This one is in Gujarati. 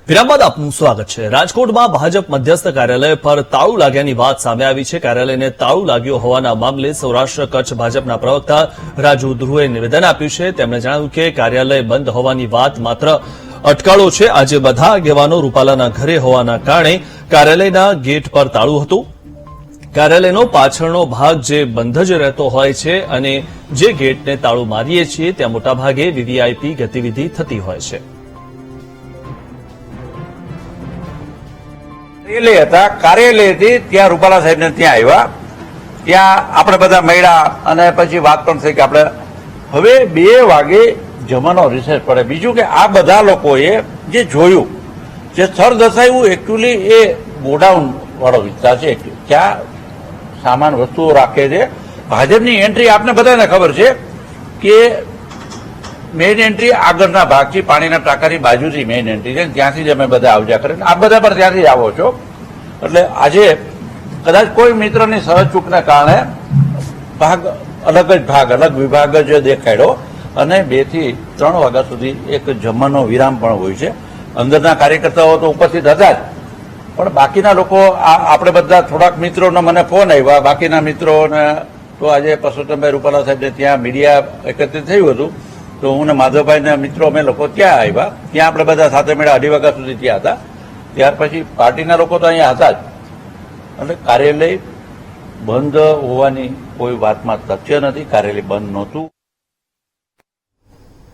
વિરામ બાદ આપનું સ્વાગત છે। રાજકોટમાં ભાજપ મધ્યસ્થ કાર્યાલય પર તાળું લાગ્યાની વાત સામે આવી છે। કાર્યાલયને તાળું લાગ્યું હોવાના મામલે સૌરાષ્ટ્ર કચ્છ ભાજપના પ્રવક્તા રાજુ ધ્રુવે નિવેદન આપ્યું છે। તેમણે જણાવ્યું કે કાર્યાલય બંધ હોવાની વાત માત્ર અટકાળો છે। આજે બધા આગેવાનો રૂપાલાના ઘરે હોવાના કારણે કાર્યાલયના ગેટ પર તાળું હતું। કાર્યાલયનો પાછળનો ભાગ જે બંધ જ રહેતો હોય છે અને જે ગેટને તાળું મારીએ છીએ ત્યાં મોટાભાગે વીવીઆઈપી ગતિવિધિ થતી હોય છે। કાર્યાલય હતા, કાર્યાલયથી ત્યાં રૂપાલા સાહેબને ત્યાં આવ્યા, ત્યાં આપણે બધા મળ્યા અને પછી વાત પણ થઈ કે આપણે હવે 2 વાગે જમવાનો રિસેસ પડે। બીજું કે આ બધા લોકોએ જે જોયું, જે સ્થળ દર્શાવ્યું, એકચ્યુઅલી એ ગોડાઉન વાળો વિસ્તાર છે, ત્યાં સામાન વસ્તુઓ રાખે છે। ભાજપની એન્ટ્રી આપને બધાને ખબર છે કે મેઇન એન્ટ્રી આગળના ભાગથી, પાણીના ટાંકાની બાજુથી મેઇન એન્ટ્રી છે, ત્યાંથી જ અમે બધા આવજા કરે। આપ બધા પણ ત્યાંથી જ આવો છો, એટલે આજે કદાચ કોઈ મિત્રની સહજ ચૂકને કારણે અલગ વિભાગ જ દેખાડ્યો અને 2 થી 3 વાગ્યા સુધી એક જમવાનો વિરામ પણ હોય છે। અંદરના કાર્યકર્તાઓ તો ઉપસ્થિત હતા જ, પણ બાકીના લોકો આપણે બધા થોડાક મિત્રોનો મને ફોન આવ્યા, બાકીના મિત્રોને તો આજે પરસોત્તમભાઈ રૂપાલા સાહેબને ત્યાં મીડિયા એકત્રિત થયું હતું, તો હું ને માધવભાઈના મિત્રો અમે લોકો ત્યાં આવ્યા, ત્યાં આપણે બધા સાથે મળ્યા, 2:30 વાગ્યા સુધી ત્યાં હતા। ત્યાર પછી પાર્ટીના લોકો તો અહીંયા હતા જ, એટલે કાર્યાલય બંધ હોવાની કોઈ વાતમાં તથ્ય નથી, કાર્યાલય બંધ નહોતું।